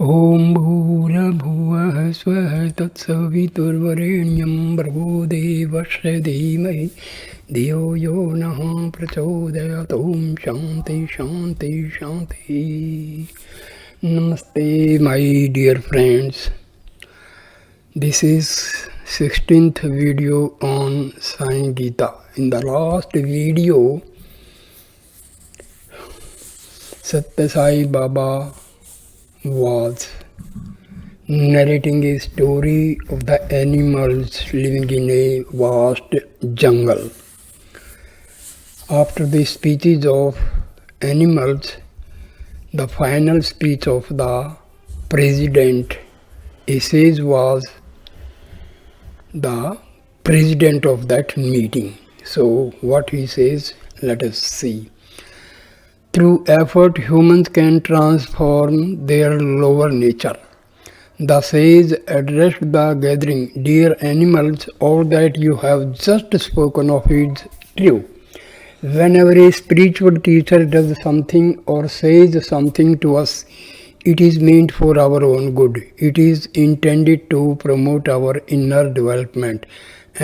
ॐ भूर्भुवः स्वः तत्सवितुर्वरेण्यं भर्गो देवस्य धीमहि धियो यो नः प्रचोदयात्। ॐ शान्ति शान्ति शान्ति. Namaste, my dear friends. This is 16th video on Sai Gita. In the last video, Satya Sai Baba was narrating a story of the animals living in a vast jungle. After the speeches of animals, the final speech of the president, he says, was the president of that meeting. So what he says, let us see. Through effort, humans can transform their lower nature. The sage addressed the gathering, "Dear animals, all that you have just spoken of is true. Whenever a spiritual teacher does something or says something to us, it is meant for our own good. It is intended to promote our inner development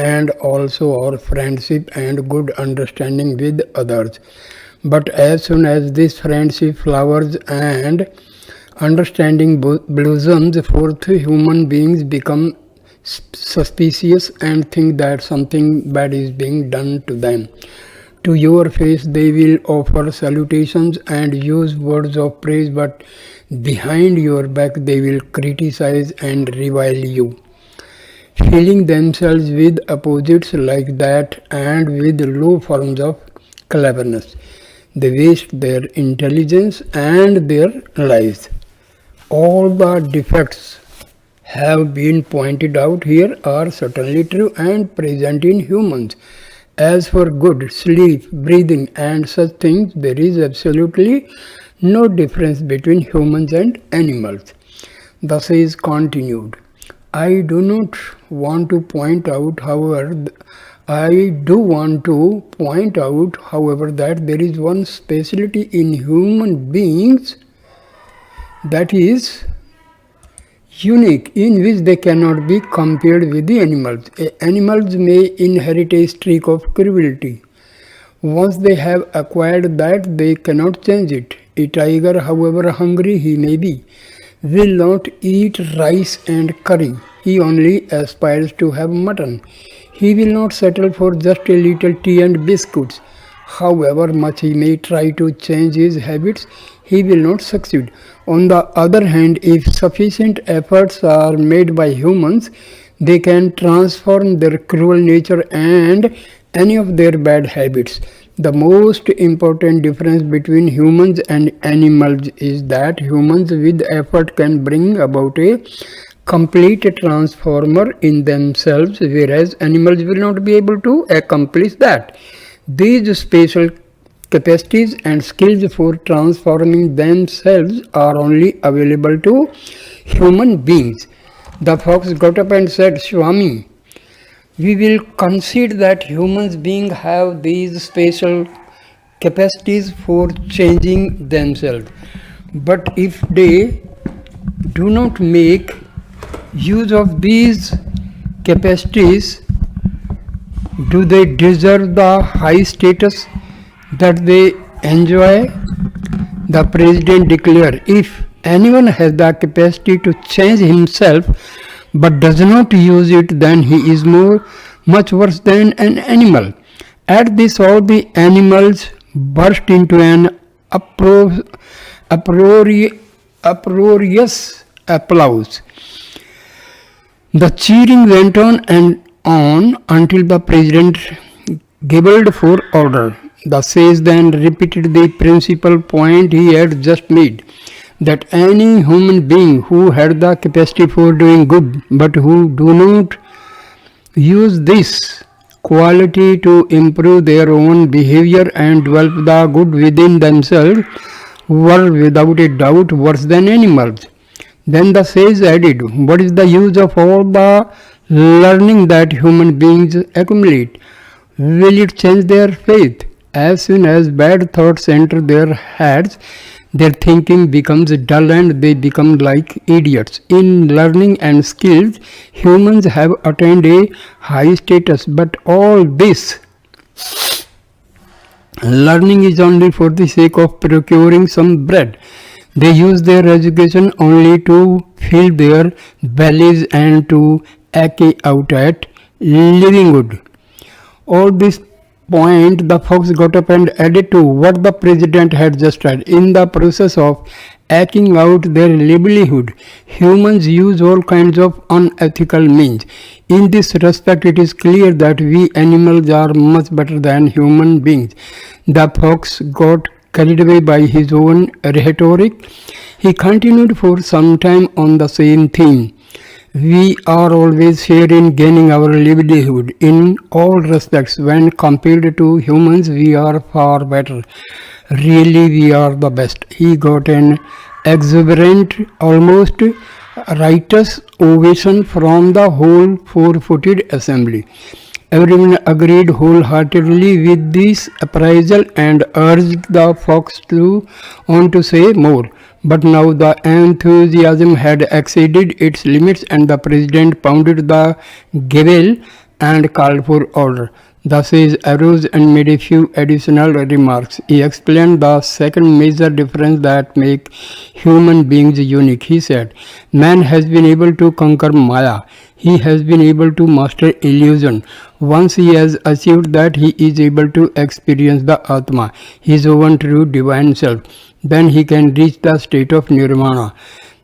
and also our friendship and good understanding with others. But as soon as this friendship flowers and understanding blossoms forth, human beings become suspicious and think that something bad is being done to them. To your face they will offer salutations and use words of praise, but behind your back they will criticize and revile you. Filling themselves with opposites like that and with low forms of cleverness, they waste their intelligence and their lives." All the defects have been pointed out here are certainly true and present in humans. As for good, sleep, breathing and such things, there is absolutely no difference between humans and animals. The sage continued, I do want to point out, however, that there is one specialty in human beings that is unique, in which they cannot be compared with the animals. Animals may inherit a streak of cruelty. Once they have acquired that, they cannot change it. A tiger, however hungry he may be, will not eat rice and curry. He only aspires to have mutton. He will not settle for just a little tea and biscuits. However much he may try to change his habits, he will not succeed. On the other hand, if sufficient efforts are made by humans, they can transform their cruel nature and any of their bad habits. The most important difference between humans and animals is that humans with effort can bring about a complete transformer in themselves, whereas animals will not be able to accomplish that. These special capacities and skills for transforming themselves are only available to human beings. The fox got up and said, Swami, we will concede that human beings have these special capacities for changing themselves. But if they do not make use of these capacities, do they deserve the high status that they enjoy? The president declared, if anyone has the capacity to change himself but does not use it, then he is much worse than an animal. At this, all the animals burst into an uproarious applause. The cheering went on and on until the president gabbled for order. The sage then repeated the principal point he had just made, that any human being who had the capacity for doing good but who do not use this quality to improve their own behavior and develop the good within themselves were without a doubt worse than animals. Then the sage added, what is the use of all the learning that human beings accumulate? Will it change their faith? As soon as bad thoughts enter their heads, Their thinking becomes dull and they become like idiots. In learning and skills, humans have attained a high status, but all this learning is only for the sake of procuring some bread. They use their education only to fill their bellies and to eke out at livelihood. All this point, the fox got up and added to what the president had just said. In the process of acting out their livelihood, humans use all kinds of unethical means. In this respect, it is clear that we animals are much better than human beings. The fox got carried away by his own rhetoric. He continued for some time on the same theme. We are always here in gaining our livelihood. In all respects, when compared to humans, we are far better. Really, we are the best. He got an exuberant, almost righteous ovation from the whole four-footed assembly. Everyone agreed wholeheartedly with this appraisal and urged the fox on to say more. But now the enthusiasm had exceeded its limits and the president pounded the gavel and called for order. The sage arose and made a few additional remarks. He explained the second major difference that makes human beings unique. He said, man has been able to conquer Maya. He has been able to master illusion. Once he has achieved that, he is able to experience the Atma, his own true divine self. Then he can reach the state of Nirvana,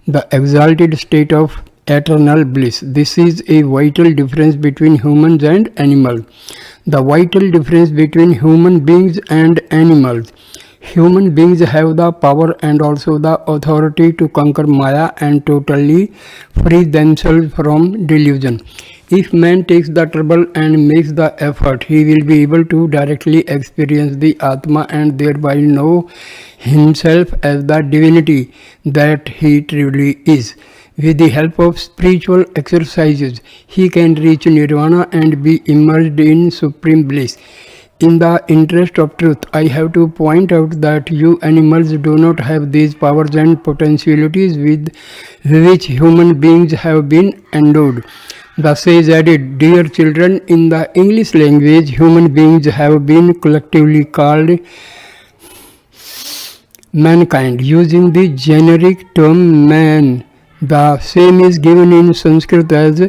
the exalted state of eternal bliss. This is a vital difference between humans and animals. The vital difference between human beings and animals. Human beings have the power and also the authority to conquer Maya and totally free themselves from delusion. If man takes the trouble and makes the effort, he will be able to directly experience the Atma and thereby know himself as the divinity that he truly is. With the help of spiritual exercises, he can reach Nirvana and be immersed in supreme bliss. In the interest of truth, I have to point out that you animals do not have these powers and potentialities with which human beings have been endowed. The sage added, dear children, in the English language, human beings have been collectively called mankind, using the generic term man. The same is given in Sanskrit as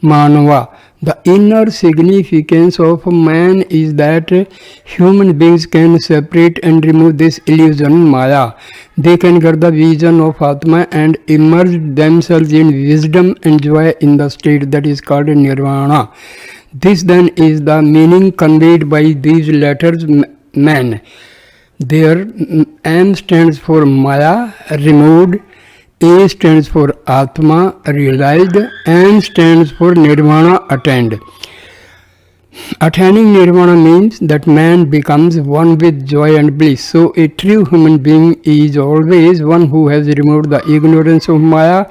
manava. The inner significance of man is that human beings can separate and remove this illusion, Maya. They can get the vision of Atma and immerse themselves in wisdom and joy in the state that is called Nirvana. This then is the meaning conveyed by these letters, man. Their M stands for Maya, removed. A stands for Atma, realized. N stands for Nirvana, attained. Attaining Nirvana means that man becomes one with joy and bliss. So a true human being is always one who has removed the ignorance of Maya,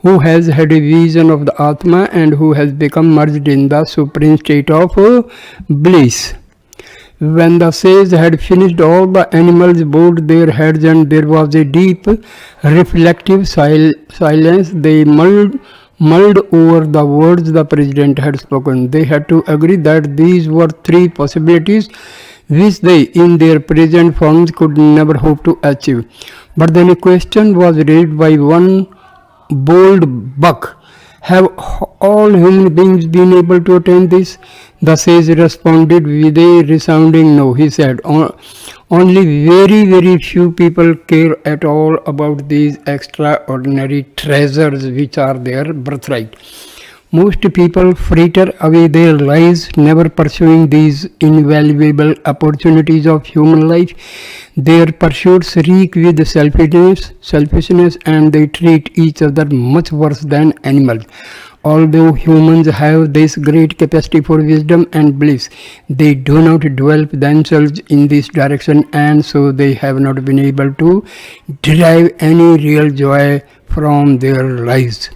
who has had a vision of the Atma and who has become merged in the supreme state of bliss. When the sage had finished, all the animals bowed their heads and there was a deep, reflective silence. They mulled over the words the president had spoken. They had to agree that these were three possibilities which they, in their present forms, could never hope to achieve. But then a question was raised by one bold buck. Have all human beings been able to attain this? The sage responded with a resounding no. He said, only very, very few people care at all about these extraordinary treasures which are their birthright. Most people fritter away their lives never pursuing these invaluable opportunities of human life. Their pursuits reek with selfishness and they treat each other much worse than animals. Although humans have this great capacity for wisdom and bliss, they do not develop themselves in this direction and so they have not been able to derive any real joy from their lives.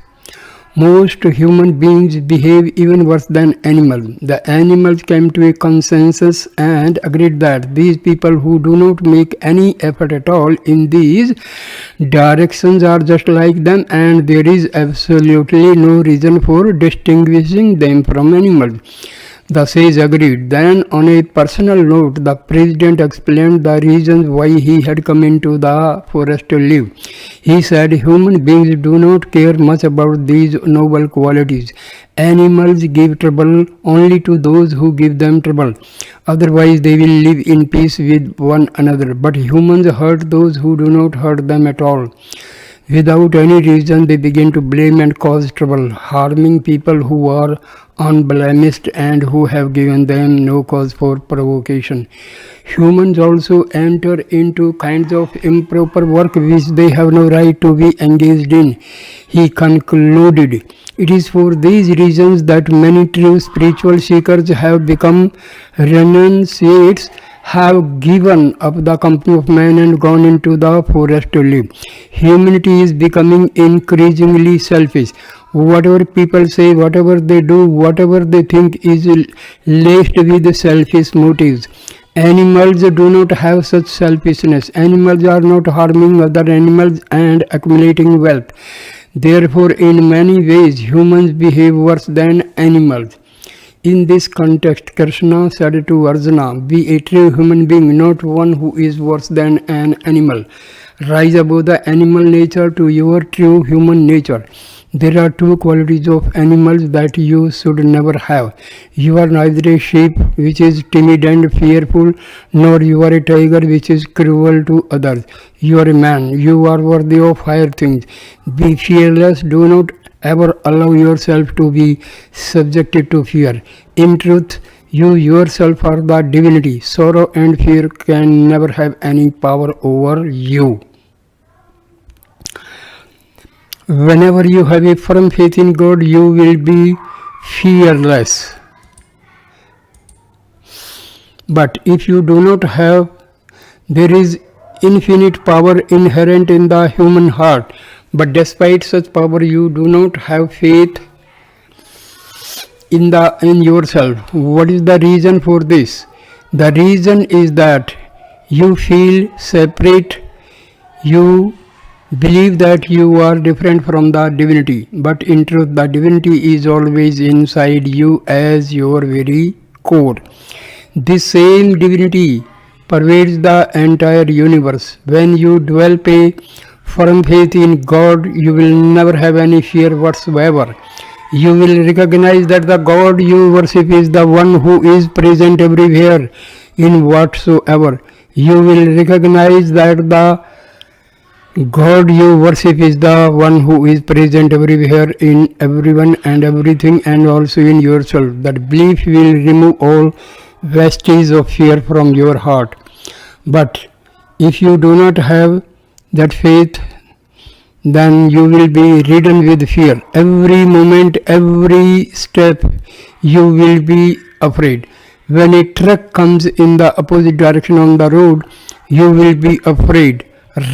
Most human beings behave even worse than animals. The animals came to a consensus and agreed that these people who do not make any effort at all in these directions are just like them, and there is absolutely no reason for distinguishing them from animals. The sage agreed. Then, on a personal note, the president explained the reasons why he had come into the forest to live. He said, human beings do not care much about these noble qualities. Animals give trouble only to those who give them trouble. Otherwise, they will live in peace with one another. But humans hurt those who do not hurt them at all. Without any reason, they begin to blame and cause trouble, harming people who are unblemished and who have given them no cause for provocation. Humans also enter into kinds of improper work which they have no right to be engaged in. He concluded, it is for these reasons that many true spiritual seekers have become renunciates, have given up the company of man and gone into the forest to live. Humanity is becoming increasingly selfish. Whatever people say, whatever they do, whatever they think is laced with selfish motives. Animals do not have such selfishness. Animals are not harming other animals and accumulating wealth. Therefore, in many ways, humans behave worse than animals. In this context, Krishna said to Arjuna, be a true human being, not one who is worse than an animal. Rise above the animal nature to your true human nature. There are two qualities of animals that you should never have. You are neither a sheep, which is timid and fearful, nor you are a tiger, which is cruel to others. You are a man. You are worthy of higher things. Be fearless. Do not ever allow yourself to be subjected to fear. In truth, you yourself are the divinity. Sorrow and fear can never have any power over you. Whenever you have a firm faith in God, you will be fearless. But if you do not have, there is infinite power inherent in the human heart. But despite such power, you do not have faith in yourself. What is the reason for this? The reason is that you feel separate. You believe that you are different from the divinity. But in truth, the divinity is always inside you as your very core. This same divinity pervades the entire universe. When you develop a firm faith in God, you will never have any fear whatsoever. You will recognize that the God you worship is the one who is present everywhere in whatsoever. You will recognize that the God you worship is the one who is present everywhere in everyone and everything, and also in yourself. That belief will remove all vestiges of fear from your heart. But if you do not have that faith, then you will be ridden with fear. Every moment, every step, you will be afraid. When a truck comes in the opposite direction on the road, you will be afraid.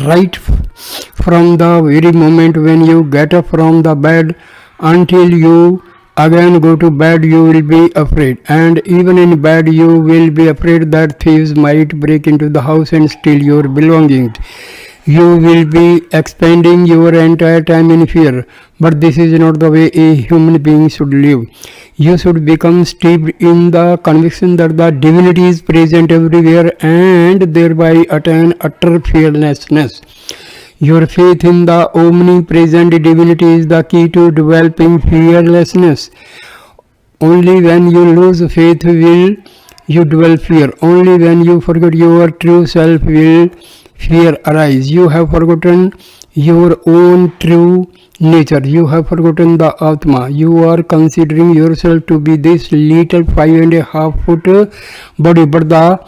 Right from the very moment when you get up from the bed until you again go to bed, you will be afraid. And even in bed, you will be afraid that thieves might break into the house and steal your belongings. You will be expending your entire time in fear. But this is not the way a human being should live. You should become steeped in the conviction that the divinity is present everywhere and thereby attain utter fearlessness. Your faith in the omnipresent divinity is the key to developing fearlessness. Only when you lose faith will you develop fear. Only when you forget your true self will fear arise. You have forgotten your own true nature. You have forgotten the Atma. You are considering yourself to be this little 5.5 foot body, but the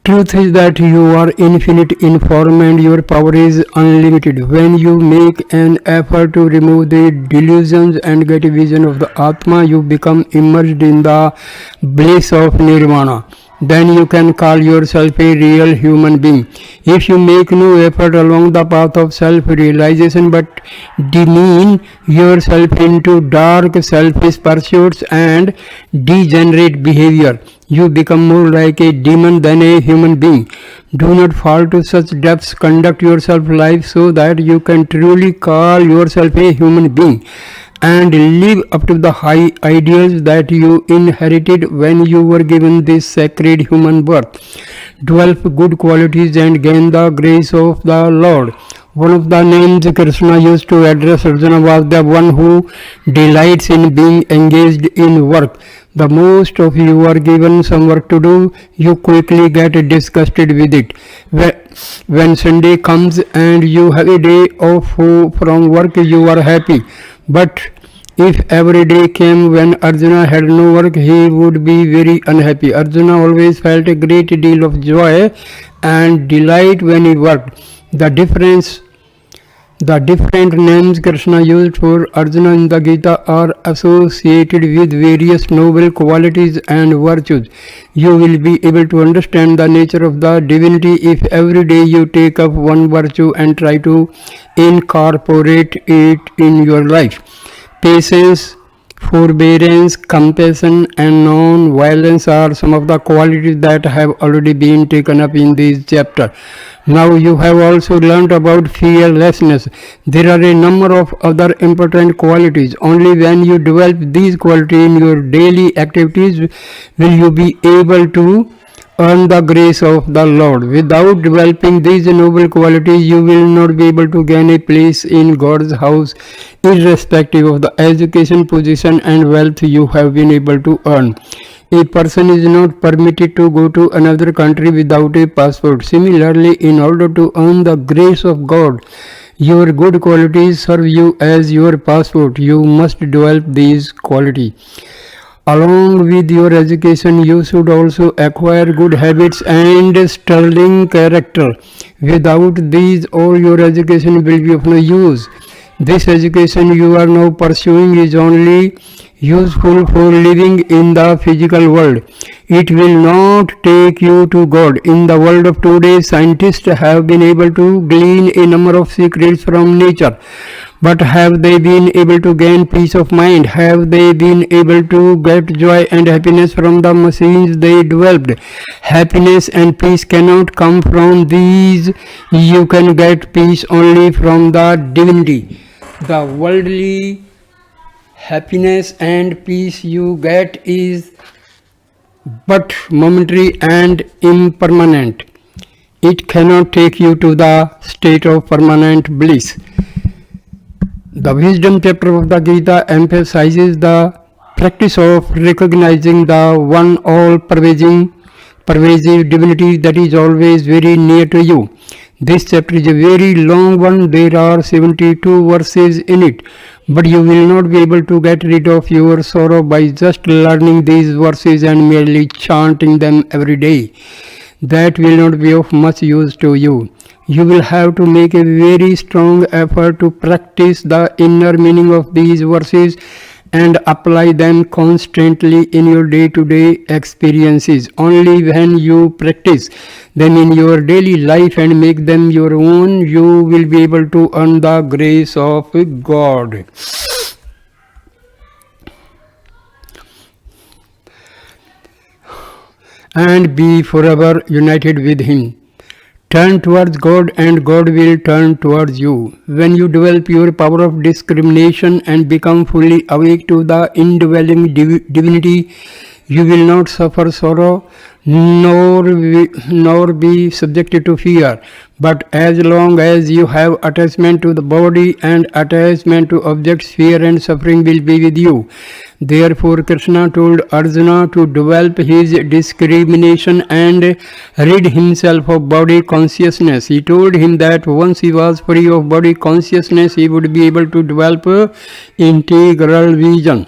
truth is that you are infinite in form and your power is unlimited. When you make an effort to remove the delusions and get a vision of the Atma, you become immersed in the bliss of Nirvana. then you can call yourself a real human being. If you make no effort along the path of self-realization but demean yourself into dark selfish pursuits and degenerate behavior, you become more like a demon than a human being. Do not fall to such depths. Conduct yourself life so that you can truly call yourself a human being and live up to the high ideals that you inherited when you were given this sacred human birth. Develop good qualities and gain the grace of the Lord. One of the names Krishna used to address Arjuna was the one who delights in being engaged in work. The most of you are given some work to do, you quickly get disgusted with it. When Sunday comes and you have a day off from work, you are happy. But if every day came when Arjuna had no work, he would be very unhappy. Arjuna always felt a great deal of joy and delight when he worked. The different names Krishna used for Arjuna in the Gita are associated with various noble qualities and virtues. You will be able to understand the nature of the divinity if every day you take up one virtue and try to incorporate it in your life. Patience, forbearance, compassion, and non-violence are some of the qualities that have already been taken up in this chapter. Now you have also learned about fearlessness. There are a number of other important qualities. Only when you develop these qualities in your daily activities will you be able to earn the grace of the Lord. Without developing these noble qualities, you will not be able to gain a place in God's house, irrespective of the education, position, and wealth you have been able to earn. A person is not permitted to go to another country without a passport. Similarly, in order to earn the grace of God, your good qualities serve you as your passport. You must develop these qualities. Along with your education, you should also acquire good habits and sterling character. Without these, all your education will be of no use. This education you are now pursuing is only useful for living in the physical world. It will not take you to God. In the world of today, scientists have been able to glean a number of secrets from nature. But have they been able to gain peace of mind? Have they been able to get joy and happiness from the machines they developed? Happiness and peace cannot come from these. You can get peace only from the divinity. The worldly happiness and peace you get is but momentary and impermanent. It cannot take you to the state of permanent bliss. The wisdom chapter of the Gita emphasizes the practice of recognizing the one all-pervasive divinity that is always very near to you. This chapter is a very long one. There are 72 verses in it, but you will not be able to get rid of your sorrow by just learning these verses and merely chanting them every day. That will not be of much use to you. You will have to make a very strong effort to practice the inner meaning of these verses and apply them constantly in your day-to-day experiences. Only when you practice them in your daily life and make them your own, you will be able to earn the grace of God. And be forever united with Him. Turn towards God and God will turn towards you. When you develop your power of discrimination and become fully awake to the indwelling divinity, you will not suffer sorrow nor be subjected to fear. But as long as you have attachment to the body and attachment to objects, fear and suffering will be with you. Therefore, Krishna told Arjuna to develop his discrimination and rid himself of body consciousness. He told him that once he was free of body consciousness, he would be able to develop integral vision.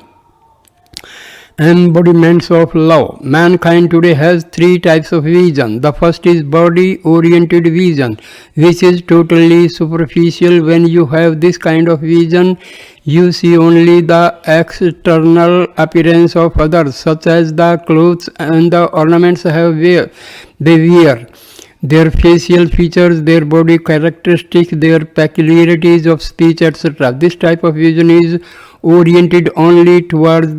Embodiments of love. Mankind today has three types of vision. The first is body oriented vision, which is totally superficial. When you have this kind of vision, you see only the external appearance of others, such as the clothes and the ornaments they wear, their facial features, their body characteristics, their peculiarities of speech, etc. This type of vision is oriented only towards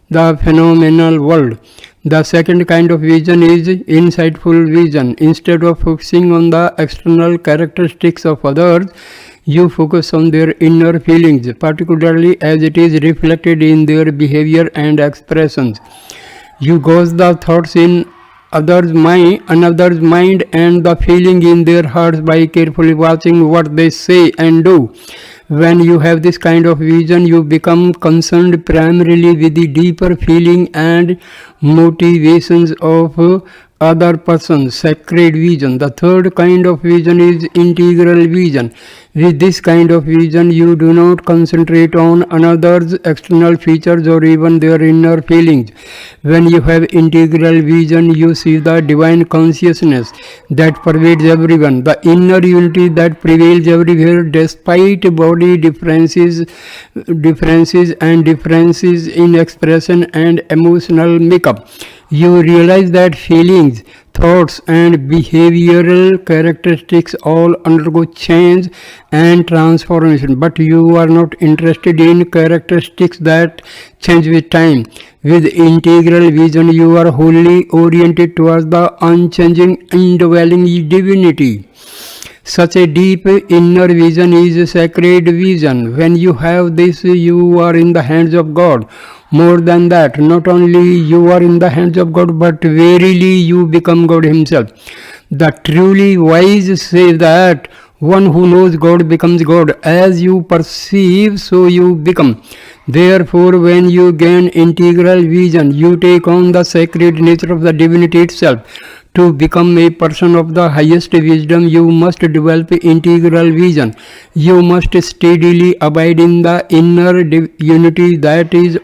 the phenomenal world. The second kind of vision is insightful vision. Instead of focusing on the external characteristics of others, you focus on their inner feelings, particularly as it is reflected in their behavior and expressions. You gauge the thoughts in another's mind and the feeling in their hearts by carefully watching what they say and do. When you have this kind of vision, you become concerned primarily with the deeper feeling and motivations of other person's sacred vision. The third kind of vision is integral vision. With this kind of vision, you do not concentrate on another's external features or even their inner feelings. When you have integral vision, you see the divine consciousness that pervades everyone, the inner unity that prevails everywhere despite body differences and differences in expression and emotional makeup. You realize that feelings, thoughts, and behavioral characteristics all undergo change and transformation, but you are not interested in characteristics that change with time. With integral vision, you are wholly oriented towards the unchanging, indwelling divinity. Such a deep inner vision is a sacred vision. When you have this, you are in the hands of God. More than that, not only you are in the hands of God, but verily you become God himself. The truly wise say that one who knows God becomes God. As you perceive, so you become. Therefore, when you gain integral vision, you take on the sacred nature of the divinity itself. To become a person of the highest wisdom, you must develop integral vision. You must steadily abide in the inner unity that is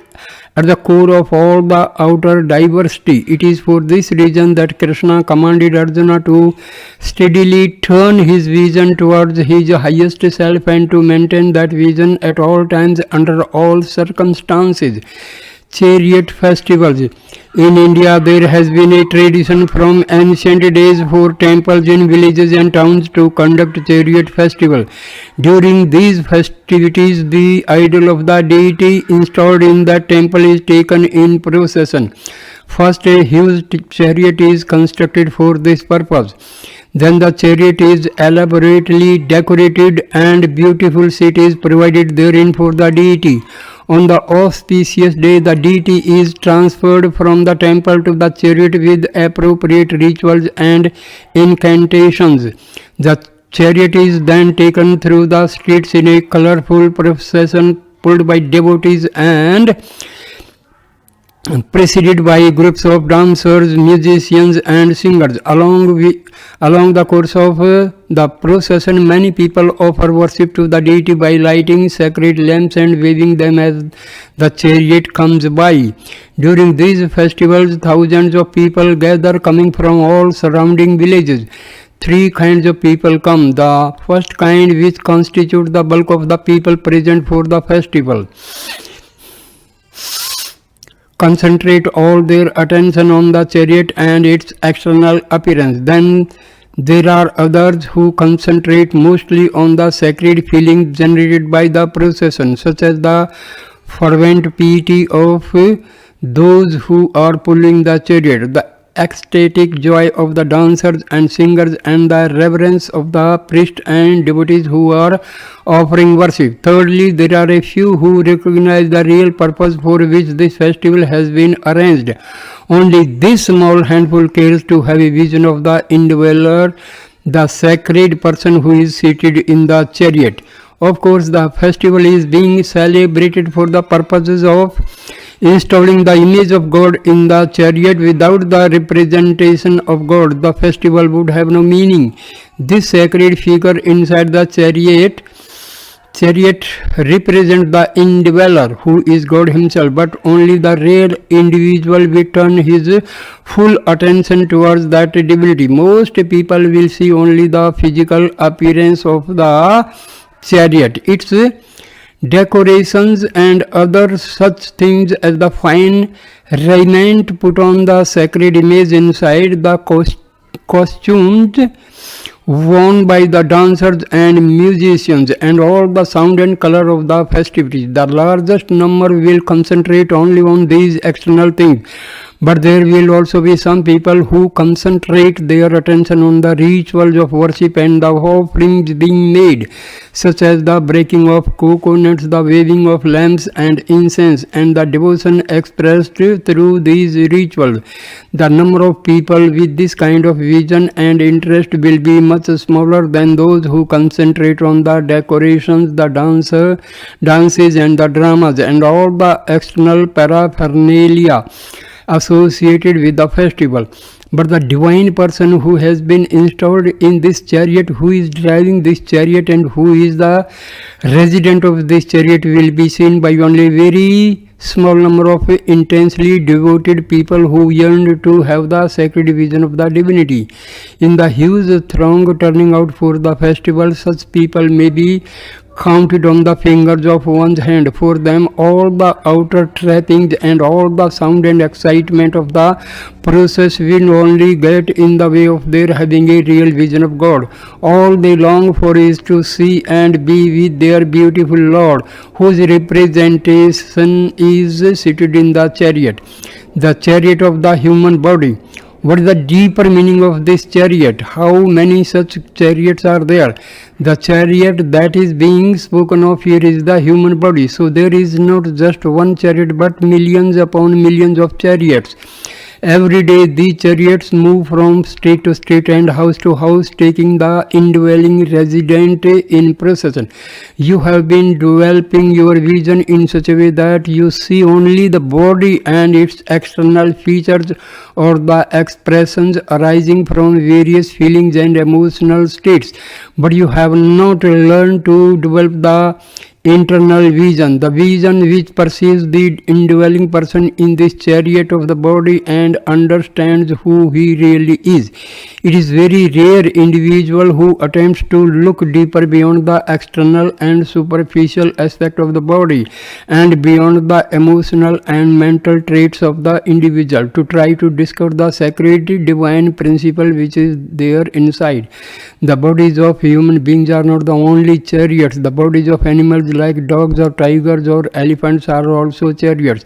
at the core of all the outer diversity. It is for this reason that Krishna commanded Arjuna to steadily turn his vision towards his highest self and to maintain that vision at all times under all circumstances. Chariot festivals. In India, there has been a tradition from ancient days for temples in villages and towns to conduct chariot festival. During these festivities, the idol of the deity installed in the temple is taken in procession. First, a huge chariot is constructed for this purpose. Then the chariot is elaborately decorated and beautiful seat is provided therein for the deity. On the auspicious day, the deity is transferred from the temple to the chariot with appropriate rituals and incantations. The chariot is then taken through the streets in a colorful procession pulled by devotees and preceded by groups of dancers, musicians and singers. Along the course of the procession, many people offer worship to the deity by lighting sacred lamps and waving them as the chariot comes by. During these festivals, thousands of people gather coming from all surrounding villages. Three kinds of people come. The first kind, which constitute the bulk of the people present for the festival, concentrate all their attention on the chariot and its external appearance. Then there are others who concentrate mostly on the sacred feelings generated by the procession, such as the fervent piety of those who are pulling the chariot, the ecstatic joy of the dancers and singers, and the reverence of the priests and devotees who are offering worship. Thirdly, there are a few who recognize the real purpose for which this festival has been arranged. Only this small handful cares to have a vision of the indweller, the sacred person who is seated in the chariot. Of course, the festival is being celebrated for the purposes of installing the image of God in the chariot. Without the representation of God, the festival would have no meaning. This sacred figure inside the chariot Chariot represent the indweller who is God himself, but only the rare individual will turn his full attention towards that divinity. Most people will see only the physical appearance of the chariot, its decorations and other such things as the fine raiment put on the sacred image inside, the costumes worn by the dancers and musicians, and all the sound and color of the festivities. The largest number will concentrate only on these external things, but there will also be some people who concentrate their attention on the rituals of worship and the offerings being made, such as the breaking of coconuts, the waving of lamps and incense, and the devotion expressed through these rituals. The number of people with this kind of vision and interest will be much smaller than those who concentrate on the decorations, the dances and the dramas, and all the external paraphernalia associated with the festival. But the divine person who has been installed in this chariot, who is driving this chariot and who is the resident of this chariot, will be seen by only very small number of intensely devoted people who yearn to have the sacred vision of the divinity. In the huge throng turning out for the festival, such people may be counted on the fingers of one's hand. For them, all the outer trappings and all the sound and excitement of the process will only get in the way of their having a real vision of God. All they long for is to see and be with their beautiful Lord, whose representation is seated in the chariot of the human body. What is the deeper meaning of this chariot? How many such chariots are there? The chariot that is being spoken of here is the human body. So there is not just one chariot but millions upon millions of chariots. Every day these chariots move from state to state and house to house, taking the indwelling resident in procession. You have been developing your vision in such a way that you see only the body and its external features or the expressions arising from various feelings and emotional states. But you have not learned to develop the internal vision, the vision which perceives the indwelling person in this chariot of the body and understands who he really is. It is very rare individual who attempts to look deeper beyond the external and superficial aspect of the body and beyond the emotional and mental traits of the individual to try to discover the sacred divine principle which is there inside. The bodies of human beings are not the only chariots. The bodies of animals like dogs or tigers or elephants are also chariots.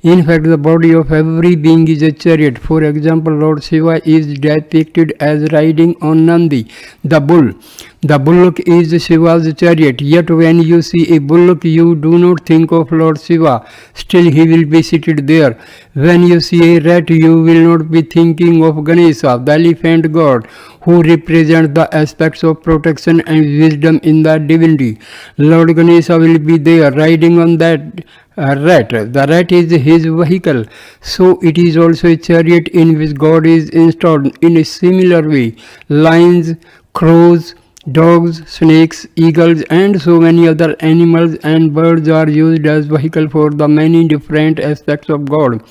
In fact, the body of every being is a chariot. For example, Lord Shiva is depicted as riding on Nandi, the bull. The bullock is Shiva's chariot. Yet when you see a bullock, you do not think of Lord Shiva. Still he will be seated there. When you see a rat, you will not be thinking of Ganesha, the elephant god, who represents the aspects of protection and wisdom in the divinity. Lord Ganesha will be there riding on that rat. The rat is his vehicle. So it is also a chariot in which God is installed. In a similar way, lions, crows, dogs, snakes, eagles, and so many other animals and birds are used as vehicle for the many different aspects of God.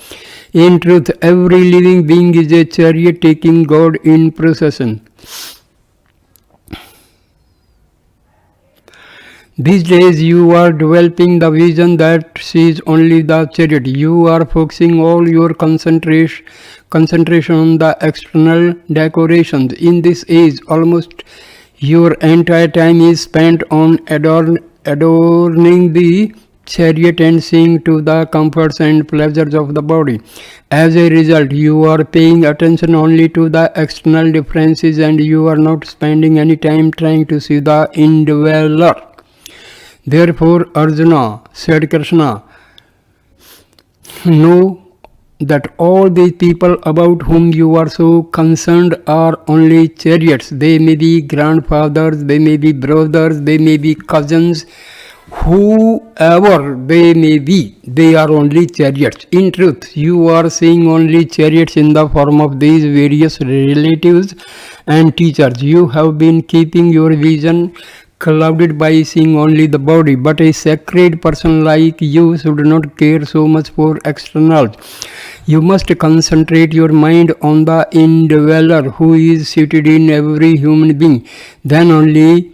In truth, every living being is a chariot taking God in procession. These days you are developing the vision that sees only the chariot. You are focusing all your concentration on the external decorations. In this age, almost your entire time is spent on adorning the chariot and seeing to the comforts and pleasures of the body. As a result, you are paying attention only to the external differences and you are not spending any time trying to see the indweller. Therefore, Arjuna, said Krishna, know that all these people about whom you are so concerned are only chariots. They may be grandfathers, they may be brothers, they may be cousins, whoever they may be, they are only chariots. In truth, you are seeing only chariots in the form of these various relatives and teachers. You have been keeping your vision clouded by seeing only the body. But a sacred person like you should not care so much for externals. You must concentrate your mind on the indweller who is seated in every human being. Then only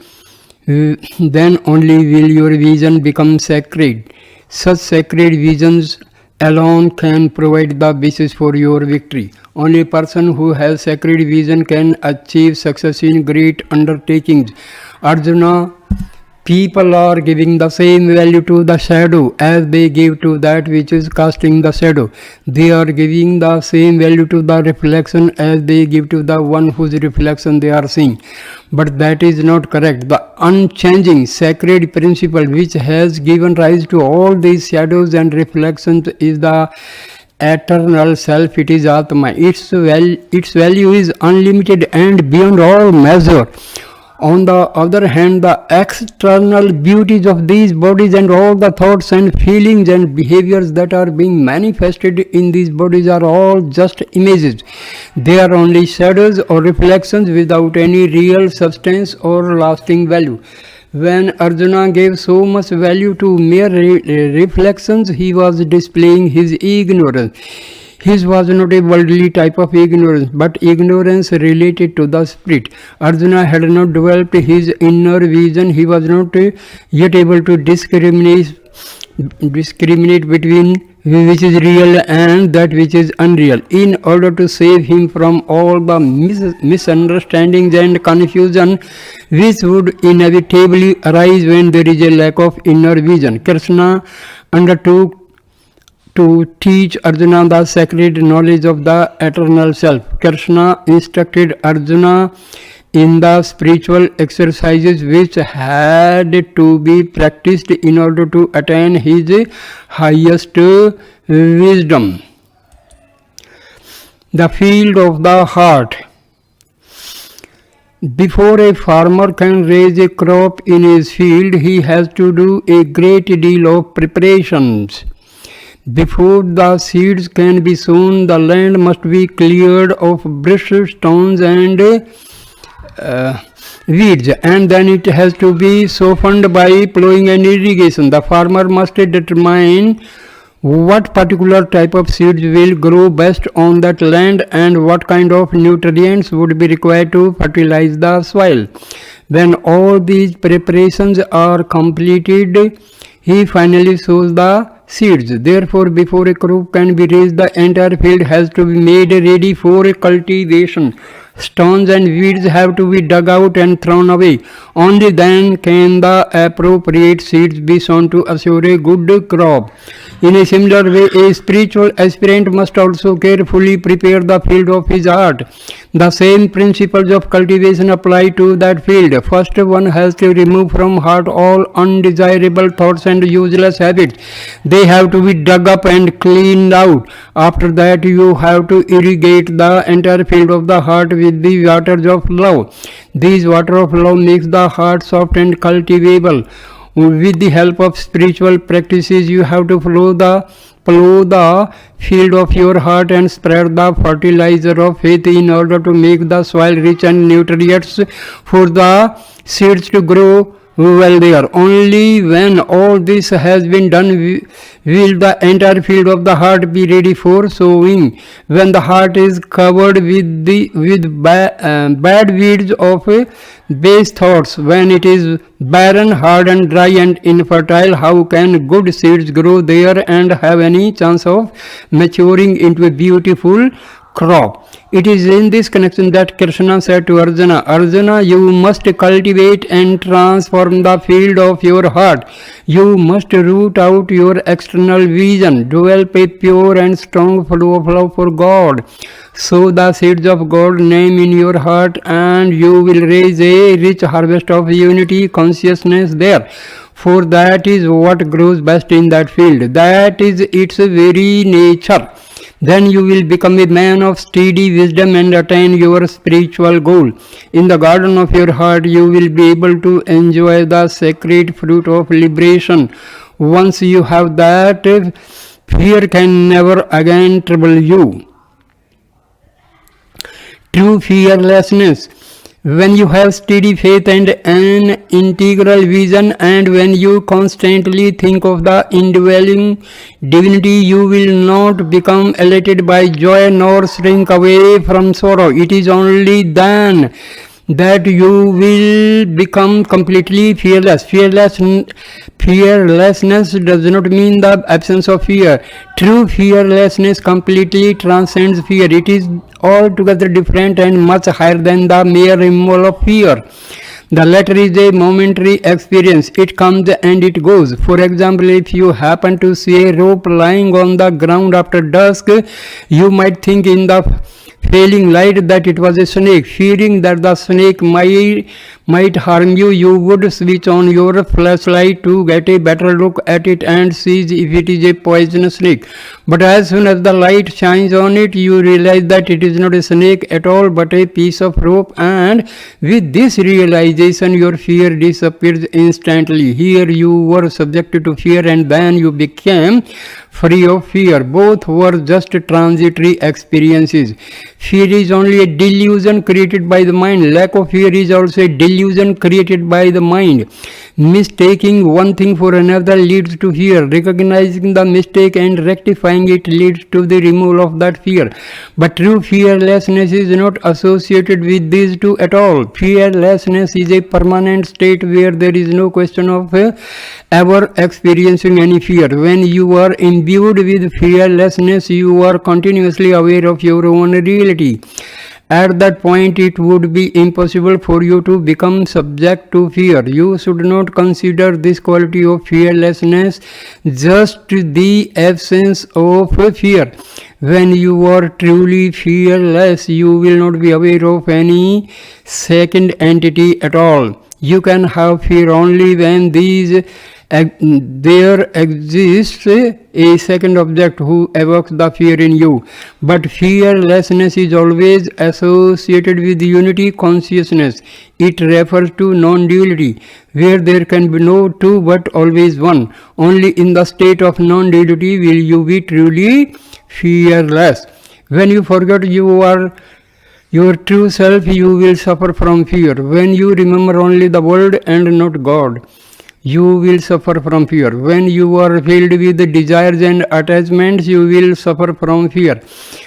will your vision become sacred. Such sacred visions alone can provide the basis for your victory. Only a person who has sacred vision can achieve success in great undertakings. Arjuna, people are giving the same value to the shadow as they give to that which is casting the shadow. They are giving the same value to the reflection as they give to the one whose reflection they are seeing. But that is not correct. The unchanging sacred principle which has given rise to all these shadows and reflections is the eternal self. It is Atma. Its value is unlimited and beyond all measure. On the other hand, the external beauties of these bodies and all the thoughts and feelings and behaviors that are being manifested in these bodies are all just images. They are only shadows or reflections without any real substance or lasting value. When Arjuna gave so much value to mere reflections, he was displaying his ignorance. His was not a worldly type of ignorance, but ignorance related to the spirit. Arjuna had not developed his inner vision. He was not yet able to discriminate between which is real and that which is unreal. In order to save him from all the misunderstandings and confusion which would inevitably arise when there is a lack of inner vision, Krishna undertook to teach Arjuna the sacred knowledge of the eternal self. Krishna instructed Arjuna in the spiritual exercises which had to be practiced in order to attain his highest wisdom. The field of the heart. Before a farmer can raise a crop in his field, he has to do a great deal of preparations. Before the seeds can be sown, the land must be cleared of bristles, stones and weeds, and then it has to be softened by plowing and irrigation. The farmer must determine what particular type of seeds will grow best on that land and what kind of nutrients would be required to fertilize the soil. When all these preparations are completed, he finally sows the seeds. Therefore, before a crop can be raised, the entire field has to be made ready for cultivation. Stones and weeds have to be dug out and thrown away. Only then can the appropriate seeds be sown to assure a good crop. In a similar way, a spiritual aspirant must also carefully prepare the field of his heart. The same principles of cultivation apply to that field. First, one has to remove from heart all undesirable thoughts and useless habits. They have to be dug up and cleaned out. After that, you have to irrigate the entire field of the heart with the waters of love. These water of love makes the heart soft and cultivable. With the help of spiritual practices, you have to plow the field of your heart and spread the fertilizer of faith in order to make the soil rich and nutritious for the seeds to grow well there. Only when all this has been done will the entire field of the heart be ready for sowing. When the heart is covered with bad weeds of base thoughts, when it is barren, hard and dry and infertile, how can good seeds grow there and have any chance of maturing into a beautiful crop? It is in this connection that Krishna said to Arjuna, Arjuna, you must cultivate and transform the field of your heart. You must root out your external vision, develop a pure and strong flow of love for God. Sow the seeds of God's name in your heart and you will raise a rich harvest of unity consciousness there. For that is what grows best in that field. That is its very nature. Then you will become a man of steady wisdom and attain your spiritual goal. In the garden of your heart, you will be able to enjoy the sacred fruit of liberation. Once you have that, fear can never again trouble you. True fearlessness When you have steady faith and an integral vision, and when you constantly think of the indwelling divinity, you will not become elated by joy nor shrink away from sorrow. It is only then that you will become completely fearless. Fearlessness does not mean the absence of fear. True fearlessness completely transcends fear. It is altogether different and much higher than the mere removal of fear. The latter is a momentary experience. It comes and it goes. For example, if you happen to see a rope lying on the ground after dusk, you might think in the failing light that it was a snake. Fearing that the snake might harm you, you would switch on your flashlight to get a better look at it and see if it is a poisonous snake. But as soon as the light shines on it, you realize that it is not a snake at all but a piece of rope, and with this realization your fear disappears instantly. Here you were subjected to fear and then you became free of fear. Both were just transitory experiences. Fear is only a delusion created by the mind. Lack of fear is also a delusion created by the mind. Mistaking one thing for another leads to fear. Recognizing the mistake and rectifying it leads to the removal of that fear. But true fearlessness is not associated with these two at all. Fearlessness is a permanent state where there is no question of ever experiencing any fear. When you are imbued with fearlessness, you are continuously aware of your own reality. At that point, it would be impossible for you to become subject to fear. You should not consider this quality of fearlessness just the absence of fear. When you are truly fearless, you will not be aware of any second entity at all. You can have fear only when there exists a second object who evokes the fear in you. But fearlessness is always associated with unity consciousness. It refers to non-duality, where there can be no two but always one. Only in the state of non-duality will you be truly fearless. When you forget your true self, you will suffer from fear. When you remember only the world and not God, you will suffer from fear. When you are filled with desires and attachments, you will suffer from fear.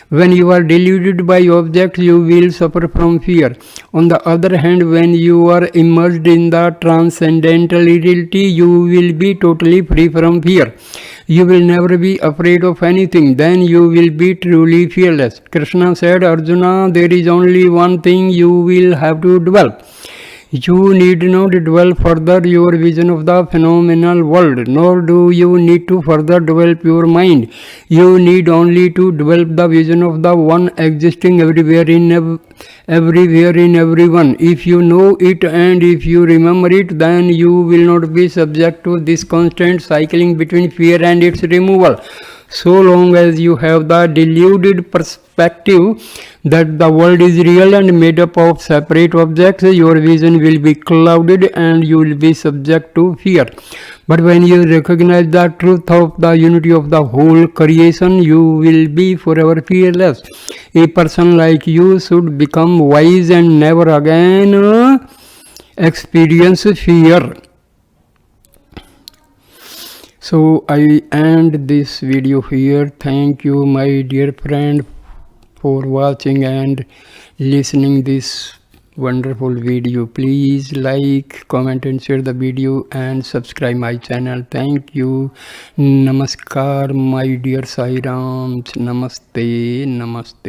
When you are deluded by objects, you will suffer from fear. On the other hand, when you are immersed in the transcendental reality, you will be totally free from fear. You will never be afraid of anything. Then you will be truly fearless. Krishna said, Arjuna, there is only one thing you will have to develop. You need not dwell further your vision of the phenomenal world, nor do you need to further develop your mind. You need only to develop the vision of the one existing everywhere in everyone. If you know it and if you remember it, then you will not be subject to this constant cycling between fear and its removal. So long as you have the deluded perspective that the world is real and made up of separate objects, your vision will be clouded and you will be subject to fear. But when you recognize the truth of the unity of the whole creation, you will be forever fearless. A person like you should become wise and never again experience fear. So I end this video here. Thank you, my dear friend, for watching and listening this wonderful video. Please like, comment and share the video and subscribe my channel. Thank you. Namaskar, my dear Sai Rams. Namaste.